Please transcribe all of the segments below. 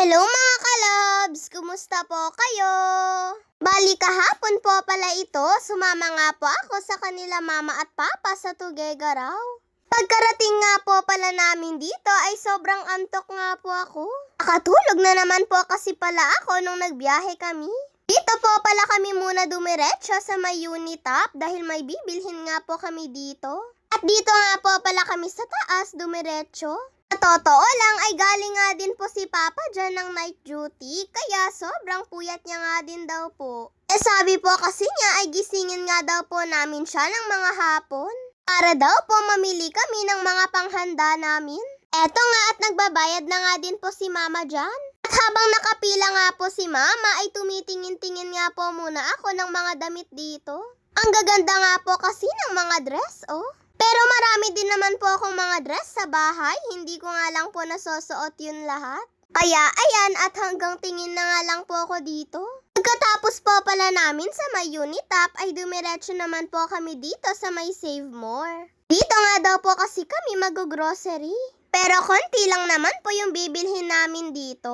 Hello mga kalabs! Kumusta po kayo? Bali kahapon po pala ito, sumama nga po ako sa kanila mama at papa sa Tuguegarao. Pagkarating nga po pala namin dito ay sobrang antok nga po ako. Nakatulog na naman po kasi pala ako nung nagbiyahe kami. Dito po pala kami muna dumiretso sa may Unitap dahil may bibilhin nga po kami dito. At dito nga po pala kami sa taas dumiretso. Sa totoo lang ay galing nga din po si Papa dyan ng night duty, kaya sobrang puyat niya nga din daw po. Sabi po kasi niya ay gisingin nga daw po namin siya ng mga hapon. Para daw po mamili kami ng mga panghanda namin. Eto nga at nagbabayad na nga din po si Mama dyan. At habang nakapila nga po si Mama ay tumitingin-tingin nga po muna ako ng mga damit dito. Ang gaganda nga po kasi ng mga dress, oh. Pero marami din naman po akong mga dress sa bahay, hindi ko nga lang po nasusuot yun lahat. Kaya ayan at hanggang tingin na nga lang po ako dito. Pagkatapos po pala namin sa may Unitap ay dumiretso naman po kami dito sa may Save More. Dito nga daw po kasi kami mag-grocery. Pero konti lang naman po yung bibilhin namin dito.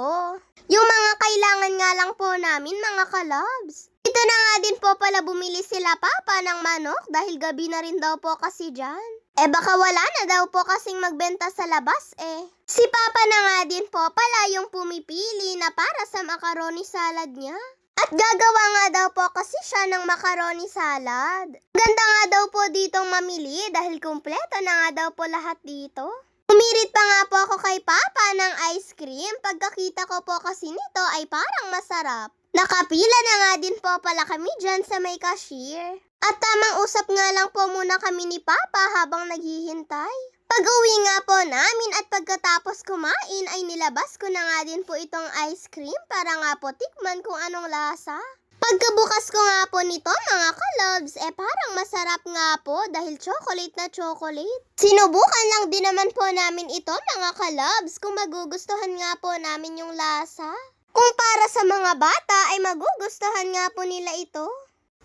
Yung mga kailangan nga lang po namin mga kalabs. Ito na nga din po pala bumili sila papa ng manok dahil gabi na rin daw po kasi dyan. Baka wala na daw po kasing magbenta sa labas eh. Si papa na nga din po pala yung pumipili na para sa macaroni salad niya. At gagawa nga daw po kasi siya ng macaroni salad. Ganda nga daw po ditong mamili dahil kumpleto na nga daw po lahat dito. Umirit pa nga po ako kay Papa ng ice cream. Pagkakita ko po kasi nito ay parang masarap. Nakapila na nga din po pala kami dyan sa may cashier. At tamang usap nga lang po muna kami ni Papa habang naghihintay. Pag-uwi nga po namin at pagkatapos kumain ay nilabas ko na nga din po itong ice cream para nga po tikman kung anong lasa. Pagkabukas ko nga po nito mga kalabs, parang masarap nga po dahil chocolate na chocolate. Sinubukan lang din naman po namin ito mga kalabs kung magugustuhan nga po namin yung lasa. Kung para sa mga bata ay magugustuhan nga po nila ito.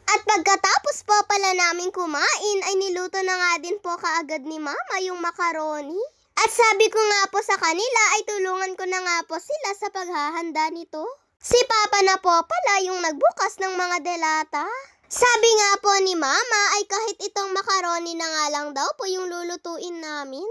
At pagkatapos po pala namin kumain ay niluto na nga din po kaagad ni Mama yung macaroni. At sabi ko nga po sa kanila ay tulungan ko na nga po sila sa paghahanda nito. Si Papa na po pala yung nagbukas ng mga delata. Sabi nga po ni Mama ay kahit itong macaroni na nga lang daw po yung lulutuin namin.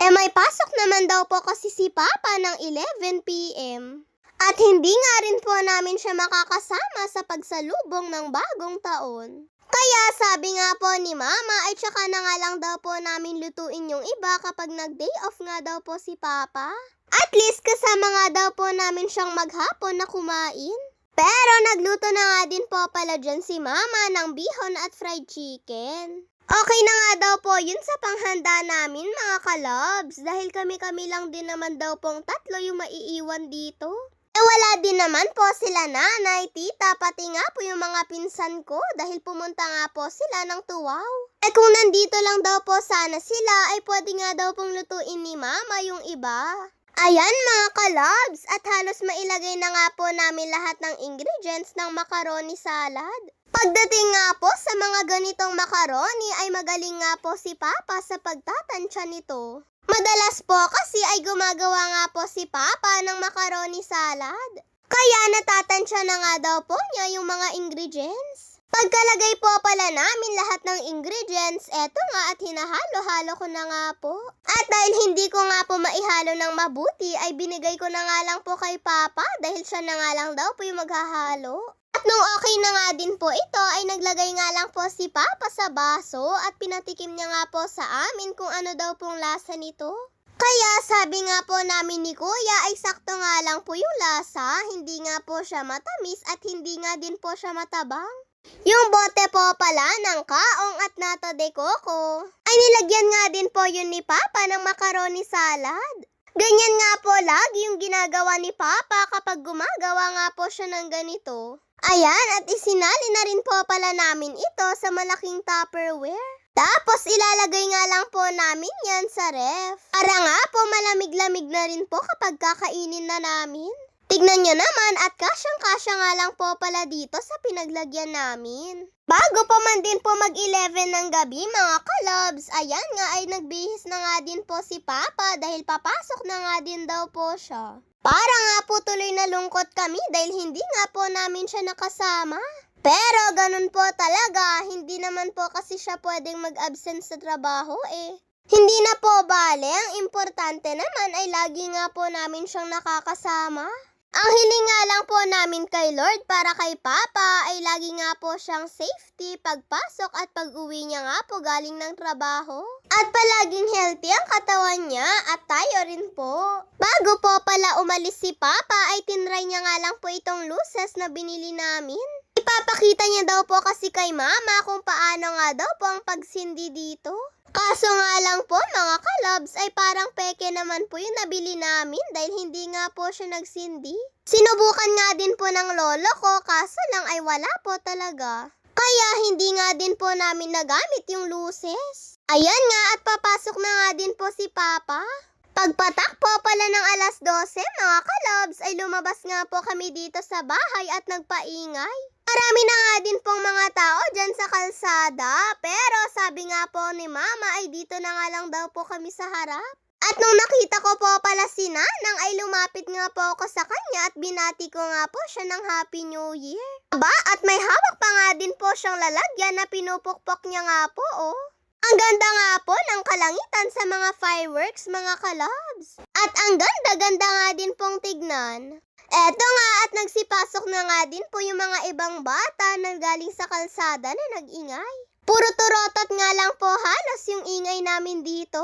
May pasok naman daw po kasi si Papa ng 11 PM. At hindi nga rin po namin siya makakasama sa pagsalubong ng bagong taon. Kaya sabi nga po ni Mama ay tsaka na nga lang daw po namin lutuin yung iba kapag nag-day off nga daw po si Papa. At least kasama nga daw po namin siyang maghapon na kumain. Pero nagluto na nga din po pala dyan si Mama ng bihon at fried chicken. Okay na nga daw po yun sa panghanda namin mga kalabs dahil kami-kami lang din naman daw pong tatlo yung maiiwan dito. Wala din naman po sila nanay, tita, pati nga po yung mga pinsan ko dahil pumunta nga po sila ng Tuwaw. Kung nandito lang daw po sana sila ay pwede nga daw pong lutuin ni Mama yung iba. Ayan mga kalabs, at halos mailagay na nga po namin lahat ng ingredients ng macaroni salad. Pagdating nga po sa mga ganitong macaroni ay magaling nga po si Papa sa pagtatansya nito. Madalas po kasi ay gumagawa nga po si Papa ng macaroni salad. Kaya natatansya na nga daw po niya yung mga ingredients. Pagkalagay po pala namin lahat ng ingredients, eto nga at hinahalo-halo ko na nga po. At dahil hindi ko nga po maihalo ng mabuti, ay binigay ko na nga lang po kay Papa dahil siya na nga lang daw po yung maghahalo. At nung okay na nga din po ito, ay naglagay nga lang po si Papa sa baso at pinatikim niya nga po sa amin kung ano daw pong lasa nito. Kaya sabi nga po namin ni Kuya ay sakto nga lang po yung lasa, hindi nga po siya matamis at hindi nga din po siya matabang. Yung bote po pala ng kaong at nata de coco ay nilagyan nga din po yun ni Papa ng macaroni salad. Ganyan nga po lagi yung ginagawa ni Papa kapag gumagawa nga po siya ng ganito. Ayan, at isinali na rin po pala namin ito sa malaking Tupperware. Tapos ilalagay nga lang po namin yan sa ref. Para nga po malamig-lamig na rin po kapag kakainin na namin. Tignan nyo naman at kasyang-kasya nga lang po pala dito sa pinaglagyan namin. Bago pa man din po mag-11 ng gabi mga kalabs, ayan nga ay nagbihis na nga din po si Papa dahil papasok na nga din daw po siya. Para nga po tuloy nalungkot kami dahil hindi nga po namin siya nakasama. Pero ganun po talaga, hindi naman po kasi siya pwedeng mag-absent sa trabaho eh. Hindi na po bale, ang importante naman ay lagi nga po namin siyang nakakasama. Ang hiling nga lang po namin kay Lord para kay Papa ay lagi nga po siyang safety pagpasok at pag-uwi niya nga po galing ng trabaho. At palaging healthy ang katawan niya at tayo rin po. Bago po pala umalis si Papa ay tinry niya nga lang po itong luces na binili namin. Ipapakita niya daw po kasi kay Mama kung paano nga daw po ang pagsindi dito. Kaso nga lang po mga kalabs ay parang peke naman po yung nabili namin dahil hindi nga po siya nagsindi. Sinubukan nga din po ng lolo ko kaso lang ay wala po talaga. Kaya hindi nga din po namin nagamit yung luces. Ayan nga at papasok na nga din po si Papa. Pagpatak po pala ng alas 12 mga kalabs ay lumabas nga po kami dito sa bahay at nagpaingay. Marami na nga din pong mga tao dyan sa kalsada, pero sabi nga po ni Mama ay dito na nga lang daw po kami sa harap. At nung nakita ko po pala si Nanang ay lumapit nga po ako sa kanya at binati ko nga po siya ng Happy New Year. Aba, at may hawak pa nga din po siyang lalagyan na pinupukpok niya nga po oh. Ang ganda nga po ng kalangitan sa mga fireworks mga kalabs. At ang ganda-ganda nga din pong tignan. Eto nga at nagsipasok na nga din po yung mga ibang bata na galing sa kalsada na nag-ingay. Puro turotot nga lang po halos yung ingay namin dito.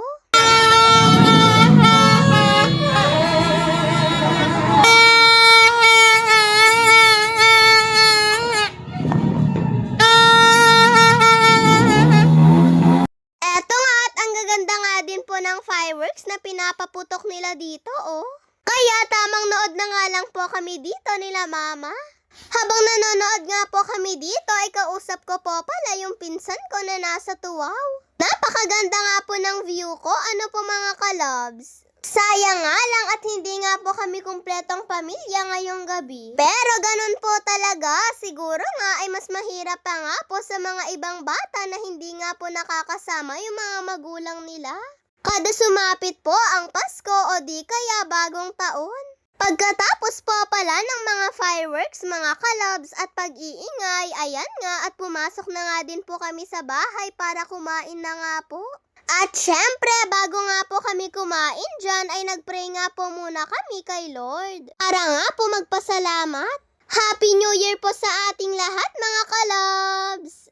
Eto nga at ang gaganda nga din po ng fireworks na pinapaputok nila dito oh. Kaya tamang nood na nga lang po kami dito nila Mama. Habang nanonood nga po kami dito ay kausap ko po pala yung pinsan ko na nasa Tuwaw. Napakaganda nga po ng view ko, ano po mga kalabs. Sayang nga lang at hindi nga po kami kumpletong pamilya ngayong gabi. Pero ganun po talaga, siguro nga ay mas mahirap pa nga po sa mga ibang bata na hindi nga po nakakasama yung mga magulang nila. Kada sumapit po ang Pasko o di kaya bagong taon. Pagkatapos po pala ng mga fireworks, mga kalabs at pag-iingay, ayan nga at pumasok na nga din po kami sa bahay para kumain na nga po. At syempre, bago nga po kami kumain dyan, ay nagpray nga po muna kami kay Lord. Para nga po magpasalamat. Happy New Year po sa ating lahat mga kalabs!